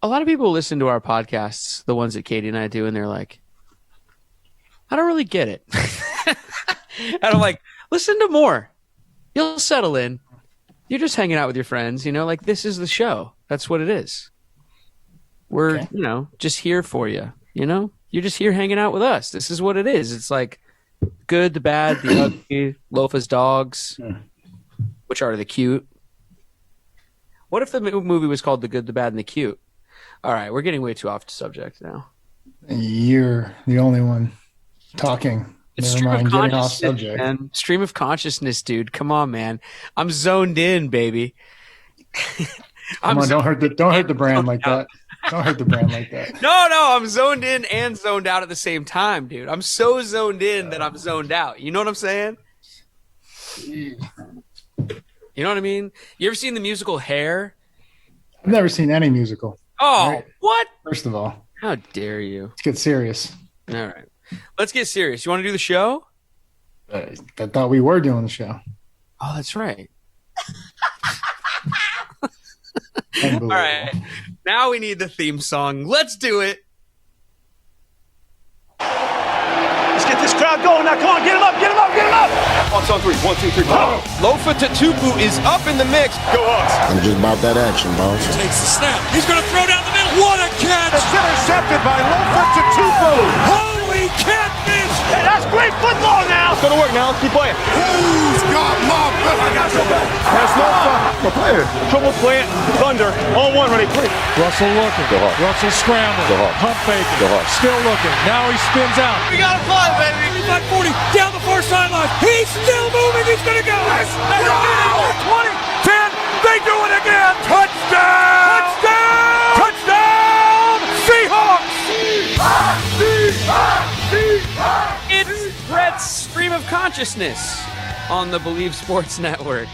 A lot of people listen to our podcasts, the ones that Katie and I do, and they're like, I don't really get it. And I'm like, listen to more. You'll settle in. You're just hanging out with your friends, like this is the show. That's what it is. We're, just here for you, You're just here hanging out with us. This is what it is. It's like good, the bad, the ugly, Lofa's dogs, which are the cute. What if the movie was called The Good, the Bad, and the Cute? All right, we're getting way too off the subject now. You're the only one talking. It's Never mind getting off stream of subject. consciousness, man. Stream of consciousness, dude. Come on, man. I'm zoned in, baby. Come on, don't hurt the brand like that. Don't hurt the brand like that. No, I'm zoned in and zoned out at the same time, dude. I'm so zoned in that I'm zoned out. You know what I'm saying? You know what I mean? You ever seen the musical Hair? I've never seen any musical. Oh, right. What? First of all. How dare you? Let's get serious. All right. Let's get serious. You want to do the show? I thought we were doing the show. Oh, that's right. All right. Now we need the theme song. Let's do it. Let's get this crowd going. Now, come on, get him up, get him up, get him up. On three. 1, 2, 3, go. Lofa Tatupu is up in the mix. Go Hawks. I'm just about that action, boss. Takes the snap. He's going to throw down the middle. What a catch. It's intercepted by Lofa Tatupu. Holy catfish. Hey, that's great football now. It's going to work now. Let's keep playing. Who's got my back? I got your back. That's Lofa. The player. Triple slant, Thunder, on one, ready, three. Russell looking. Go Hawks. Russell scrambling. Go Hawks. Pump faking. Go Hawks. Still looking. Now he spins out. We got to fly, baby. 35-40. Down the far sideline. He's still moving. He's going to go. 20, 10. They do it again. Touchdown. Touchdown. Touchdown. Seahawks. It's Brett's Stream of Consciousness on the Believe Sports Network.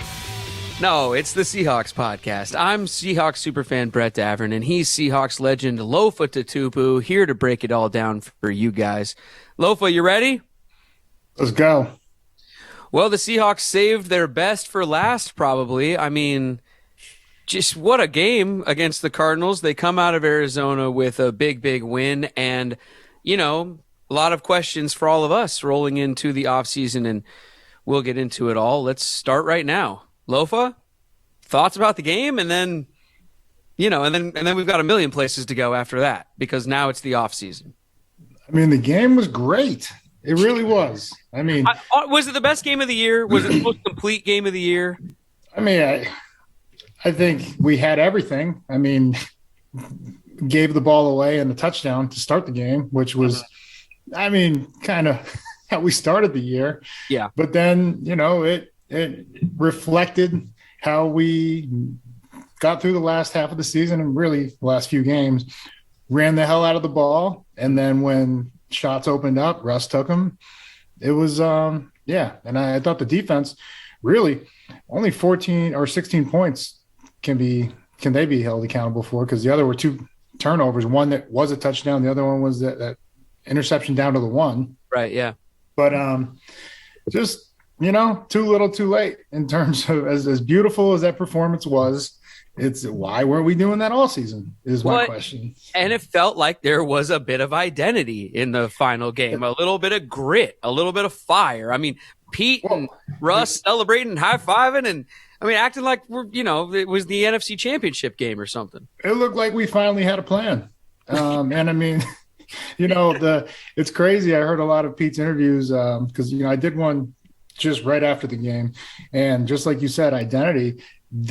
No, it's the Seahawks podcast. I'm Seahawks superfan Brett Davern, and he's Seahawks legend Lofa Tatupu, here to break it all down for you guys. Lofa, you ready? Let's go. Well, the Seahawks saved their best for last, probably. I mean, just what a game against the Cardinals. They come out of Arizona with a big, big win, and, a lot of questions for all of us rolling into the offseason, and we'll get into it all. Let's start right now. Lofa, thoughts about the game, and then, and then we've got a million places to go after that, because now it's the offseason. I mean, the game was great. It really was. I mean, was it the best game of the year? Was it the most complete game of the year? I mean, I think we had everything. I mean, gave the ball away and the touchdown to start the game, which was, kind of how we started the year. Yeah. But then, it reflected how we got through the last half of the season and really the last few games, ran the hell out of the ball. And then when shots opened up, Russ took them. It was, And I thought the defense really only 14 or 16 points can they be held accountable for, because the other were 2 turnovers. One that was a touchdown. The other one was that interception down to the 1. Right. Yeah. But just, too little too late in terms of as beautiful as that performance was. It's why weren't we doing that all season is my question. And it felt like there was a bit of identity in the final game, a little bit of grit, a little bit of fire. I mean, Pete and Russ celebrating, high-fiving, and acting like it was the NFC Championship game or something. It looked like we finally had a plan. And it's crazy. I heard a lot of Pete's interviews because, I did one just right after the game. And just like you said, identity.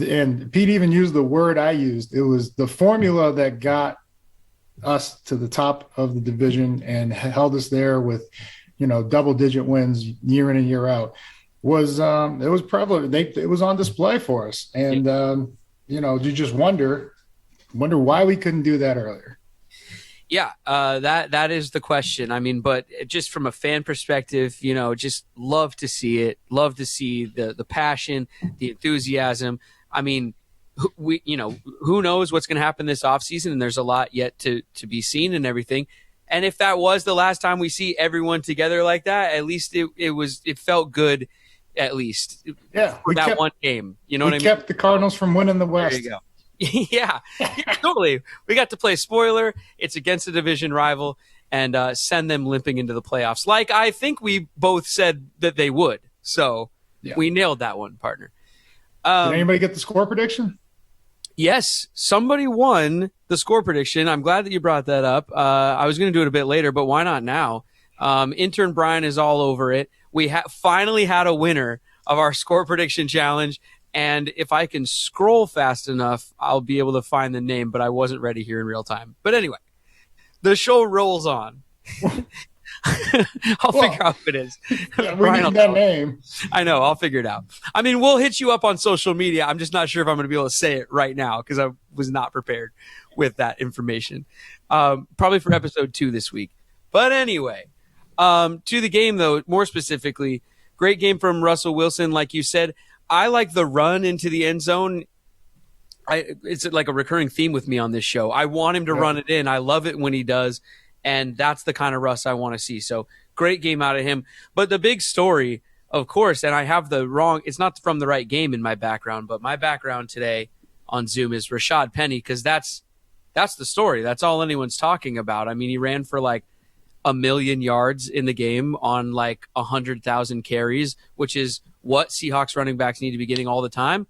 And Pete even used the word I used. It was the formula that got us to the top of the division and held us there with, double-digit wins year in and year out. It was prevalent. It was on display for us. And, you just wonder why we couldn't do that earlier. Yeah, that is the question. But just from a fan perspective, just love to see it. Love to see the passion, the enthusiasm. Who knows what's going to happen this offseason, and there's a lot yet to be seen and everything. And if that was the last time we see everyone together like that, at least it felt good, at least. Yeah, for that one game. You know what I mean? We kept the Cardinals from winning the West. There you go. Yeah, totally. We got to play spoiler. It's against a division rival and send them limping into the playoffs, like I think we both said that they would. So we nailed that one, partner. Did anybody get the score prediction? Yes, somebody won the score prediction. I'm glad that you brought that up. I was going to do it a bit later, but why not now? Intern Brian is all over it. We finally had a winner of our score prediction challenge. And if I can scroll fast enough, I'll be able to find the name, but I wasn't ready here in real time. But anyway, the show rolls on. I'll figure out who it is. Yeah, we need that name. I know. I'll figure it out. I mean, we'll hit you up on social media. I'm just not sure if I'm going to be able to say it right now because I was not prepared with that information. Probably for episode 2 this week. But anyway, to the game, though, more specifically, great game from Russell Wilson. Like you said, I like the run into the end zone. It's like a recurring theme with me on this show. I want him to run it in. I love it when he does. And that's the kind of Russ I want to see. So great game out of him. But the big story, of course, and I have it's not from the right game in my background, but my background today on Zoom is Rashad Penny, because that's the story. That's all anyone's talking about. I mean, he ran for like 1 million yards in the game on like 100,000 carries, which is what Seahawks running backs need to be getting all the time.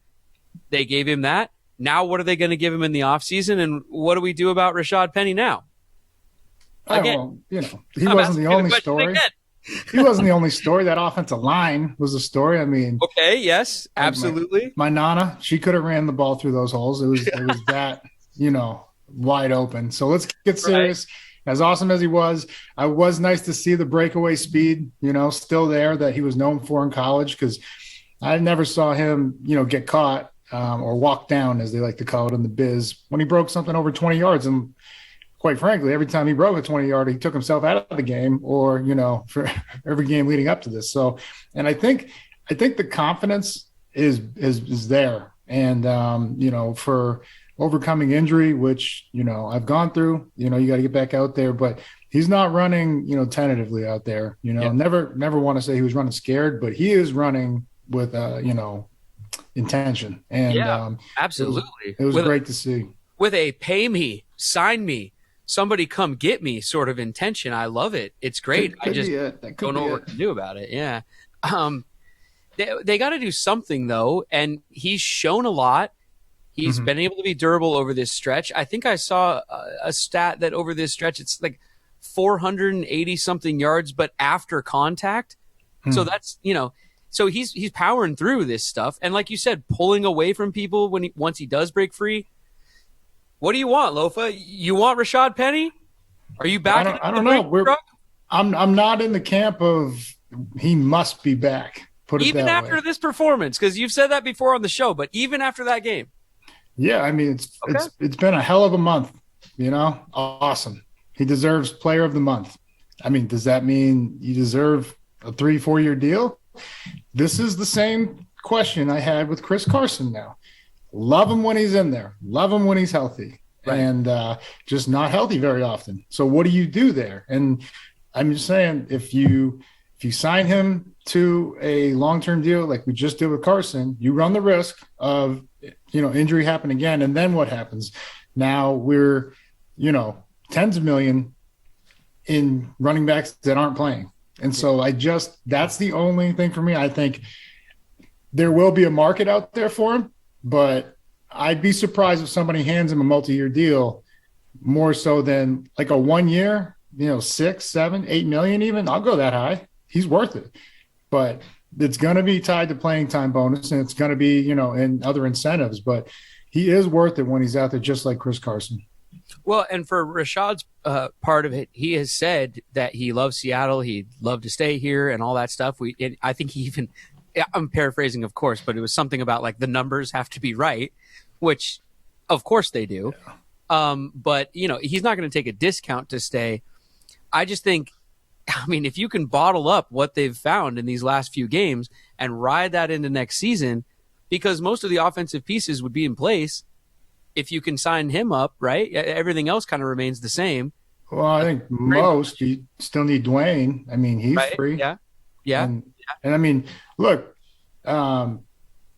They gave him that. Now what are they going to give him in the offseason? And what do we do about Rashad Penny now? Again, he wasn't the only story. He wasn't the only story. That offensive line was a story. I mean, okay, yes, absolutely. My Nana, she could have ran the ball through those holes. It was that, wide open. So let's get serious. Right. As awesome as he was, I was nice to see the breakaway speed, still there that he was known for in college, because I never saw him, get caught or walk down, as they like to call it in the biz, when he broke something over 20 yards. And quite frankly, every time he broke a 20-yarder, he took himself out of the game, or, for every game leading up to this. So, and I think the confidence is there. And, for overcoming injury, which, I've gone through, you got to get back out there, but he's not running, tentatively out there, never want to say he was running scared, but he is running with, intention. And absolutely. It was great to see. With a pay me, sign me, somebody come get me sort of intention. I love it. It's great. I just don't know what to do about it. Yeah. They got to do something, though, and he's shown a lot. He's been able to be durable over this stretch. I think I saw a stat that over this stretch, it's like 480-something yards, but after contact. So that's, so he's powering through this stuff. And like you said, pulling away from people once he does break free. What do you want, Lofa? You want Rashad Penny? Are you back? I don't know. I'm not in the camp of he must be back. Put it even that after way. this performance, because you've said that before on the show, but even after that game. Yeah, I mean, it's been a hell of a month, awesome. He deserves player of the month. I mean, does that mean you deserve a 3-4 year deal? This is the same question I had with Chris Carson now. Love him when he's in there. Love him when he's healthy. Right. And just not healthy very often. So what do you do there? And I'm just saying, if you sign him to a long-term deal like we just did with Carson, you run the risk of injury happen again. And then what happens? Now we're, tens of million in running backs that aren't playing. And so that's the only thing for me. I think there will be a market out there for him, but I'd be surprised if somebody hands him a multi-year deal more so than like a 1 year, 6, 7, 8 million even. I'll go that high. He's worth it. But it's going to be tied to playing time bonus, and it's going to be, and other incentives. But he is worth it when he's out there, just like Chris Carson. Well, and for Rashad's part of it, he has said that he loves Seattle. He'd love to stay here and all that stuff. I think he even – I'm paraphrasing, of course, but it was something about like the numbers have to be right, which of course they do. Yeah. But, he's not going to take a discount to stay. I just think – if you can bottle up what they've found in these last few games and ride that into next season, because most of the offensive pieces would be in place if you can sign him up, right? Everything else kind of remains the same. Well, I think most you still need Dwayne. He's free. Yeah. And look,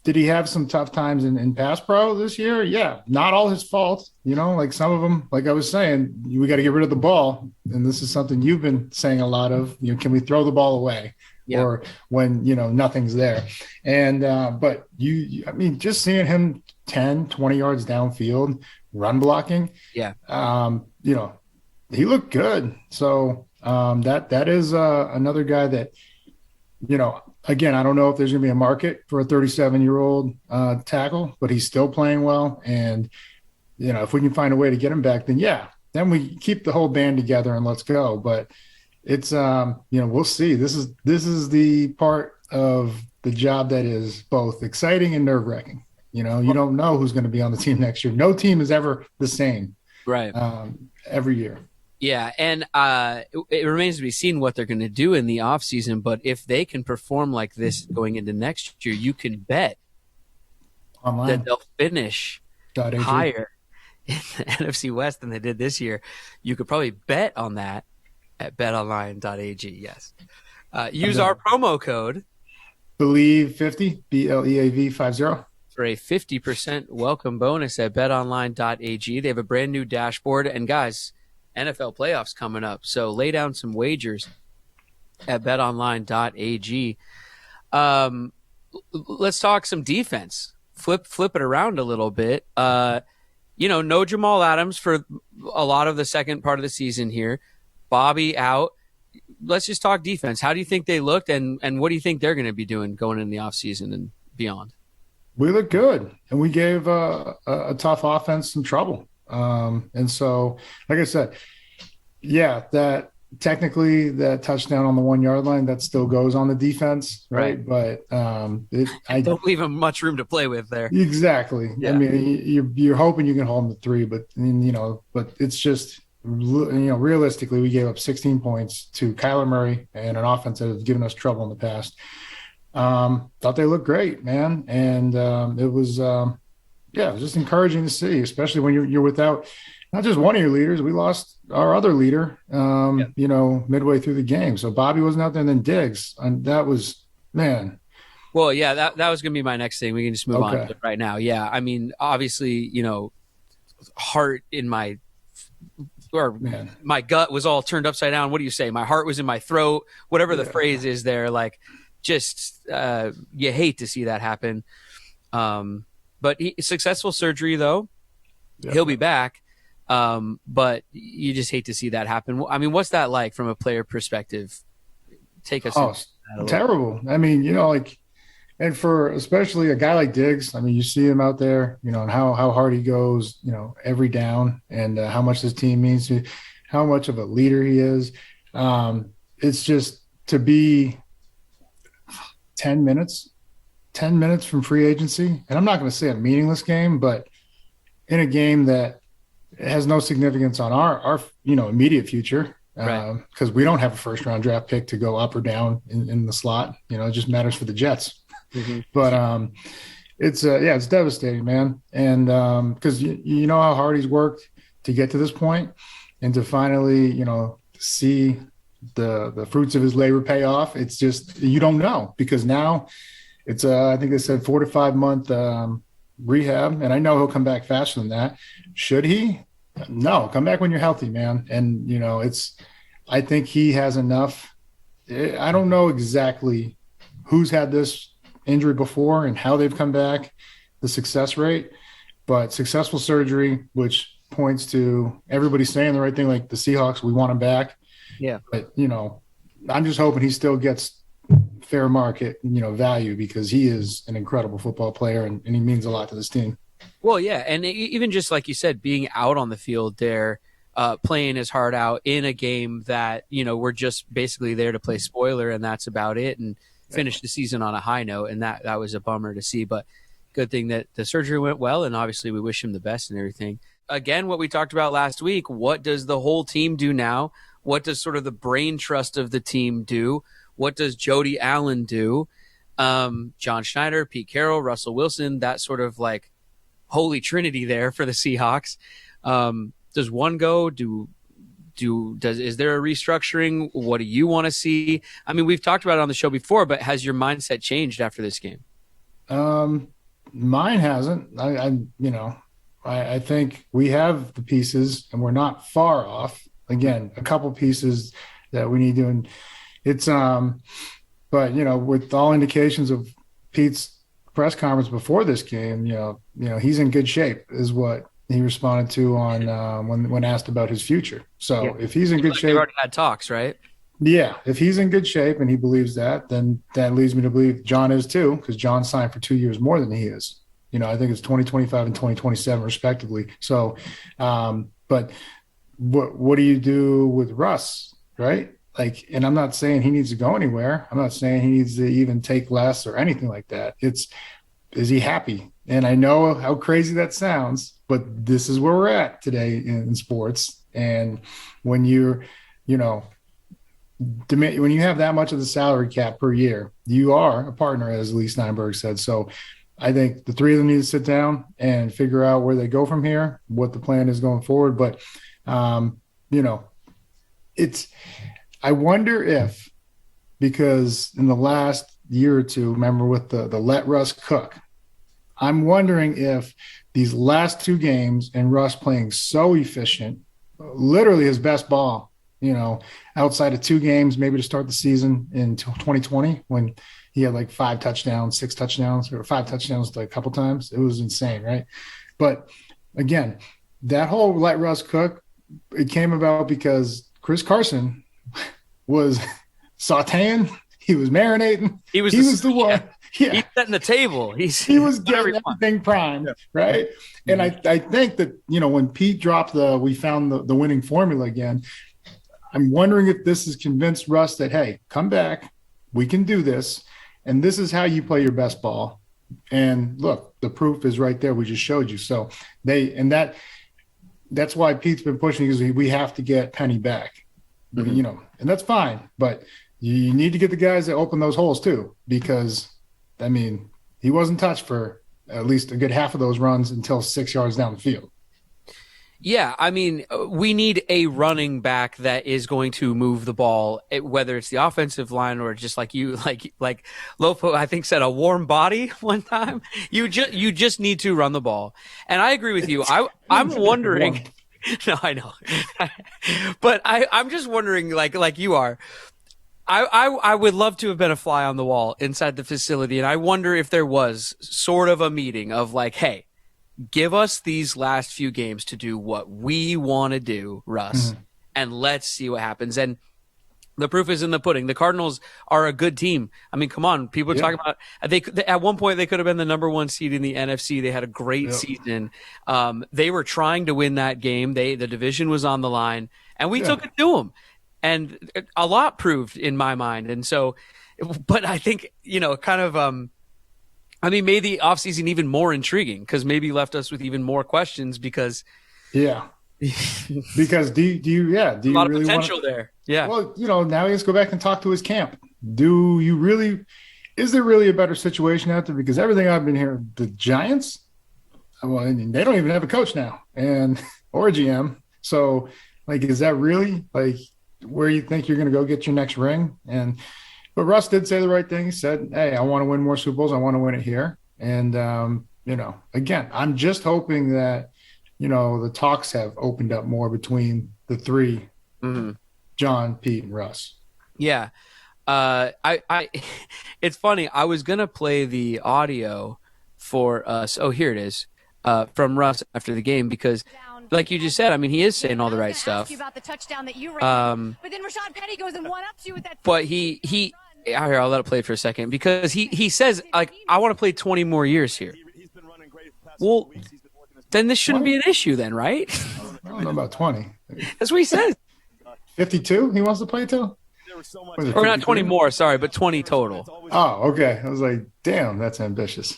did he have some tough times in pass pro this year? Yeah, not all his fault. Like some of them, like I was saying, we got to get rid of the ball. And this is something you've been saying a lot of, can we throw the ball away? Yeah. Or when, nothing's there. And, but I mean, just seeing him 10, 20 yards downfield, run blocking. Yeah. He looked good. So that is another guy that, again, I don't know if there's going to be a market for a 37-year-old tackle, but he's still playing well. And, if we can find a way to get him back, then we keep the whole band together and let's go. But it's, we'll see. This is the part of the job that is both exciting and nerve-wracking. You don't know who's going to be on the team next year. No team is ever the same. Right. Every year. Yeah, and it remains to be seen what they're going to do in the offseason, but if they can perform like this going into next year, you can bet online that they'll finish higher in the NFC West than they did this year. You could probably bet on that at betonline.ag, yes. Use our promo code. Believe50, BLEAV50. For a 50% welcome bonus at betonline.ag. They have a brand new dashboard, and guys, NFL playoffs coming up, so lay down some wagers at betonline.ag. Let's talk some defense. Flip it around a little bit. No Jamal Adams for a lot of the second part of the season here. Bobby out. Let's just talk defense. How do you think they looked, and what do you think they're going to be doing going in the offseason and beyond? We look good, and we gave a tough offense some trouble. And so, like I said, yeah, that technically that touchdown on the 1 yard line, that still goes on the defense. Right. But, I don't leave them much room to play with there. Exactly. Yeah. I mean, you're hoping you can hold them to 3, but but it's just, realistically, we gave up 16 points to Kyler Murray and an offense that has given us trouble in the past. Thought they looked great, man. And, it was, it was just encouraging to see, especially when you're without not just one of your leaders. We lost our other leader, midway through the game. So Bobby wasn't out there, and then Diggs, and that was, man. Well, yeah, that was going to be my next thing. We can just move on to it right now. Yeah, I mean, obviously, heart in my gut was all turned upside down. What do you say? My heart was in my throat. Whatever the phrase is there, like, just you hate to see that happen. But successful surgery, though. Yep. He'll be back. But you just hate to see that happen. I mean, what's that like from a player perspective? Take us. Terrible. I mean, and for especially a guy like Diggs, I mean, you see him out there, and how hard he goes, every down, and how much this team means to, how much of a leader he is. It's just to be 10 minutes from free agency. And I'm not going to say a meaningless game, but in a game that has no significance on our immediate future, because we don't have a first round draft pick to go up or down in the slot. It just matters for the Jets. Mm-hmm. But it's devastating, man. And because you know how hard he's worked to get to this point, and to finally, see the fruits of his labor pay off. It's just, you don't know, because now it's I think they said 4 to 5 month rehab, and I know he'll come back faster than that. Should he? No, come back when you're healthy, man. And I think he has enough. I don't know exactly who's had this injury before and how they've come back, the success rate, but successful surgery, which points to everybody saying the right thing, like the Seahawks, we want him back. Yeah. But, I'm just hoping he still gets fair market, value, because he is an incredible football player and he means a lot to this team. Well, yeah. And even just like you said, being out on the field there, playing his heart out in a game that, we're just basically there to play spoiler, and that's about it, and finish the season on a high note. And that was a bummer to see, but good thing that the surgery went well. And obviously we wish him the best and everything. Again, what we talked about last week, what does the whole team do now? What does sort of the brain trust of the team do? What does Jody Allen do? John Schneider, Pete Carroll, Russell Wilson, that sort of like holy trinity there for the Seahawks. Does one go? Is there a restructuring? What do you want to see? I mean, we've talked about it on the show before, but has your mindset changed after this game? Mine hasn't. I think we have the pieces, and we're not far off. Again, a couple pieces that we need to. And it's but with all indications of Pete's press conference before this game, he's in good shape, is what he responded to on when asked about his future. So if he's in good shape, they've already had talks, right? Yeah, if he's in good shape and he believes that, then that leads me to believe John is too, because John signed for 2 years more than he is. I think it's 2025 and 2027 respectively. So, but what do you do with Russ, right? And I'm not saying he needs to go anywhere. I'm not saying he needs to even take less or anything like that. Is he happy? And I know how crazy that sounds, but this is where we're at today in sports. And when you're, when you have that much of the salary cap per year, you are a partner, as Lee Steinberg said. So I think the three of them need to sit down and figure out where they go from here, what the plan is going forward. But, I wonder if, because in the last year or two, remember with the let Russ cook, I'm wondering if these last two games and Russ playing so efficient, literally his best ball, outside of two games, maybe to start the season in 2020 when he had like 5 touchdowns, 6 touchdowns, or 5 touchdowns like a couple times. It was insane, right? But again, that whole let Russ cook, it came about because Chris Carson was sauteing, he was marinating, he was the one. Yeah. He's setting the table. He was getting everything primed, right? And I think that, when Pete dropped we found the winning formula again, I'm wondering if this has convinced Russ that, hey, come back, we can do this, and this is how you play your best ball. And look, the proof is right there. We just showed you. So that's why Pete's been pushing, because we have to get Penny back, and that's fine. But you need to get the guys that open those holes too, because he wasn't touched for at least a good half of those runs until 6 yards down the field. Yeah, we need a running back that is going to move the ball, whether it's the offensive line or just like Lofa, I think, said, a warm body one time. You just need to run the ball, and I agree with you. I'm wondering. No, I know, but I'm just wondering, like you are. I would love to have been a fly on the wall inside the facility, and I wonder if there was sort of a meeting of like, hey, give us these last few games to do what we want to do, Russ, and let's see what happens. And the proof is in the pudding. The Cardinals are a good team. Come on. People are talking about they at one point they could have been the number 1 seed in the NFC. They had a great season. They were trying to win that game. The division was on the line, and we took it to them. And a lot proved in my mind. And so, but I think, kind of, made the offseason even more intriguing, because maybe left us with even more questions because. Yeah. Because do you a lot of potential there. Yeah. Well, now he has to go back and talk to his camp. Is there really a better situation out there? Because everything I've been hearing, the Giants, they don't even have a coach now or a GM. So is that really where you think you're going to go get your next ring? But Russ did say the right thing. He said, hey, I want to win more Super Bowls. I want to win it here. And, again, I'm just hoping that, the talks have opened up more between the three, John, Pete, and Russ. Yeah. It's funny. I was going to play the audio for us. Oh, here it is. From Russ after the game, because like you just said, he is saying all the right stuff. About the touchdown that you ran, but then Rashad Penny goes and one-ups you with that. But I'll let it play for a second, because he says, I want to play 20 more years here. Well, then this shouldn't be an issue then, right? I don't know about 20. That's what he says. 52 he wants to play till? Or not 20 more, sorry, but 20 total. Oh, okay. I was like, damn, that's ambitious.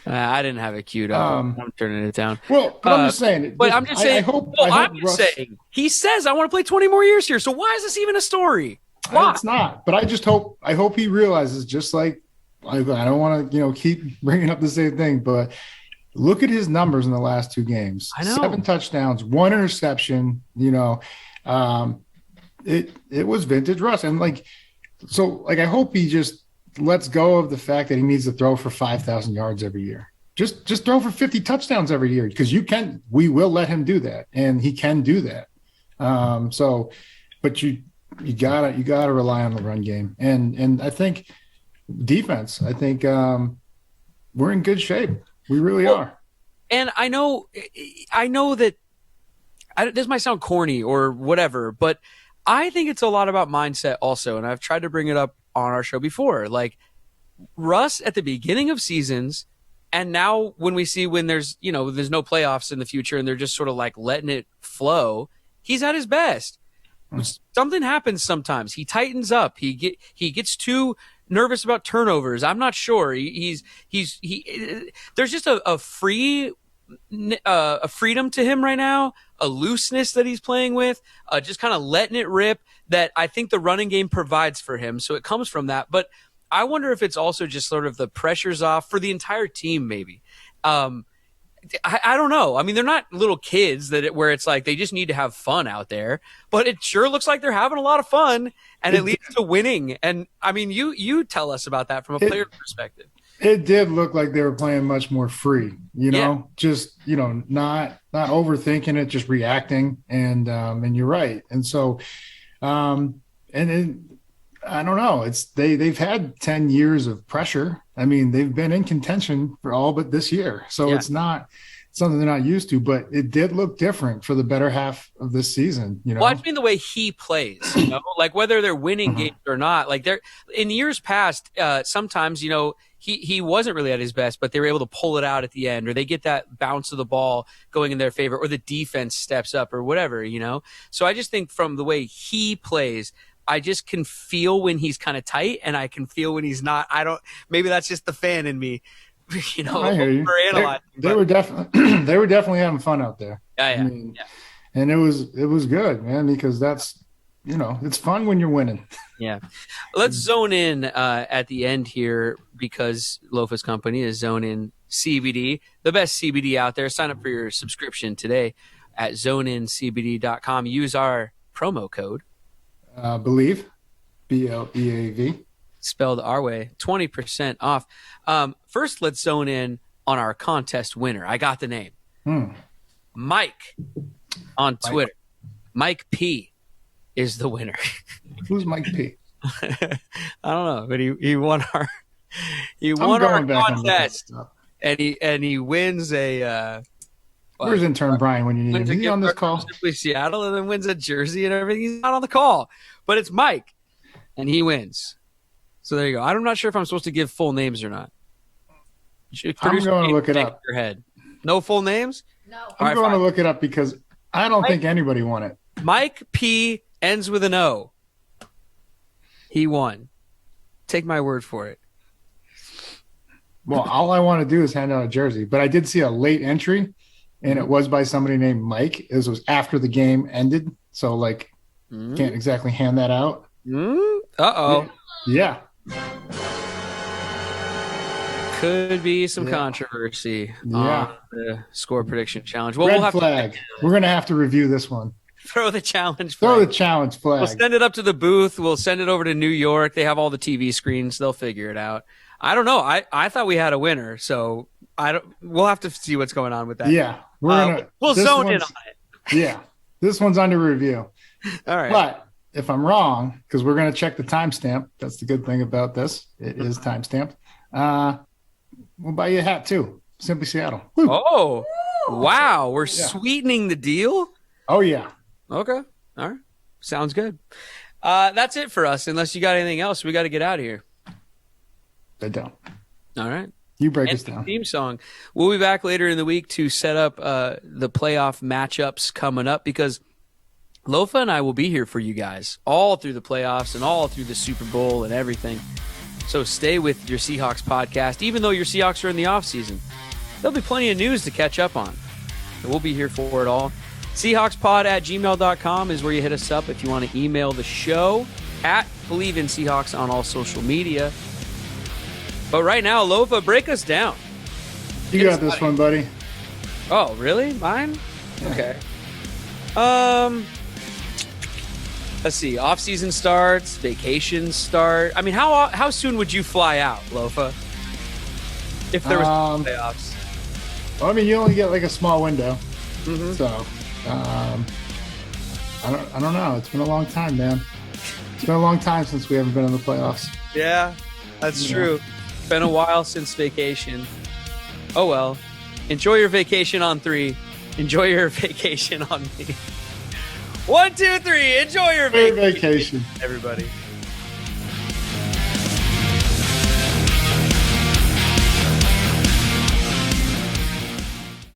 I didn't have it queued up. I'm turning it down. Well, but I'm just saying. But I'm just saying. I'm just saying. He says, I want to play 20 more years here. So why is this even a story? Why? It's not. But I hope he realizes, just like, I don't want to, keep bringing up the same thing, but look at his numbers in the last 2 games. I know. 7 touchdowns, 1 interception. It was vintage Russ, and I hope he just lets go of the fact that he needs to throw for 5,000 yards every year. Just throw for 50 touchdowns every year, because we will let him do that, and he can do that. But you gotta rely on the run game, and I think defense. I think we're in good shape. We really are. And I know that this might sound corny or whatever, but I think it's a lot about mindset also. And I've tried to bring it up on our show before. Like Russ at the beginning of seasons, and now when there's no playoffs in the future and they're just sort of like letting it flow, he's at his best. Something happens sometimes. He tightens up. He gets too nervous about turnovers. I'm not sure. There's just a freedom to him right now, a looseness that he's playing with, just kind of letting it rip that I think the running game provides for him. So it comes from that. But I wonder if it's also just sort of the pressure's off for the entire team, maybe. I don't know. I mean, they're not little kids where it's like they just need to have fun out there, but it sure looks like they're having a lot of fun, and it leads to winning. And I mean, you tell us about that from a player perspective. It did look like they were playing much more free, just, not overthinking it, just reacting. And you're right. And so, I don't know. They've had 10 years of pressure. I mean, they've been in contention for all but this year. So It's not something they're not used to, but it did look different for the better half of this season. Well, I mean the way he plays, like whether they're winning games or not, like they're in years past, sometimes, he wasn't really at his best, but they were able to pull it out at the end, or they get that bounce of the ball going in their favor, or the defense steps up or whatever, So I just think from the way he plays, I just can feel when he's kind of tight, and I can feel when he's not. Maybe that's just the fan in me, I hear you. They were definitely having fun out there. Yeah. And it was good, man, because that's, it's fun when you're winning. Yeah. Let's zone in at the end here, because Lofa's company is Zone In CBD, the best CBD out there. Sign up for your subscription today at zoneincbd.com. Use our promo code. Believe, BLEAV. Spelled our way, 20% off. First, let's zone in on our contest winner. I got the name. Mike on Twitter. Mike P is the winner. Who's Mike P? I don't know, but he won our contest, and he wins a. Where's intern Brian when you need him? Is he on this call? Simply Seattle, and then wins a jersey and everything. He's not on the call, but it's Mike, and he wins. So there you go. I'm not sure if I'm supposed to give full names or not. I'm going to look it up. Your head. No full names? No. I'm going to look it up because I don't think anybody won it. Mike P ends with an O. He won. Take my word for it. Well, all I want to do is hand out a jersey, but I did see a late entry. And it was by somebody named Mike. It was after the game ended. So, can't exactly hand that out. Uh-oh. Yeah. Could be some controversy on the score prediction challenge. Well, Red flag. We're going to have to review this one. Throw the challenge flag. Throw the challenge flag. We'll send it up to the booth. We'll send it over to New York. They have all the TV screens. They'll figure it out. I don't know. I thought we had a winner, so we'll have to see what's going on with that. Yeah. We'll zone in on it. Yeah. This one's under review. All right. But if I'm wrong, because we're going to check the timestamp. That's the good thing about this. It is timestamped. We'll buy you a hat too. Simply Seattle. Woo. Oh, wow. We're sweetening the deal? Oh, yeah. Okay. All right. Sounds good. That's it for us. Unless you got anything else, we got to get out of here. I don't. All right. You break us down. Theme song. We'll be back later in the week to set up the playoff matchups coming up, because Lofa and I will be here for you guys all through the playoffs and all through the Super Bowl and everything. So stay with your Seahawks podcast. Even though your Seahawks are in the offseason, there'll be plenty of news to catch up on. And we'll be here for it all. Seahawkspod@gmail.com is where you hit us up if you want to email the show, at Believe in Seahawks on all social media. But right now, Lofa, break us down. You got this one, buddy. Oh, really? Mine? Yeah. Okay. Let's see. Off season starts, vacations start. I mean, how soon would you fly out, Lofa? If there was playoffs. Well, I mean, you only get like a small window, Mm-hmm. so I don't know. It's been a long time, man. It's been a long time since we haven't been in the playoffs. Yeah, that's true. It's been a while since vacation. Oh well. Enjoy your vacation on 3. Enjoy your vacation on me. 1, 2, 3. Enjoy your vacation, vacation, everybody.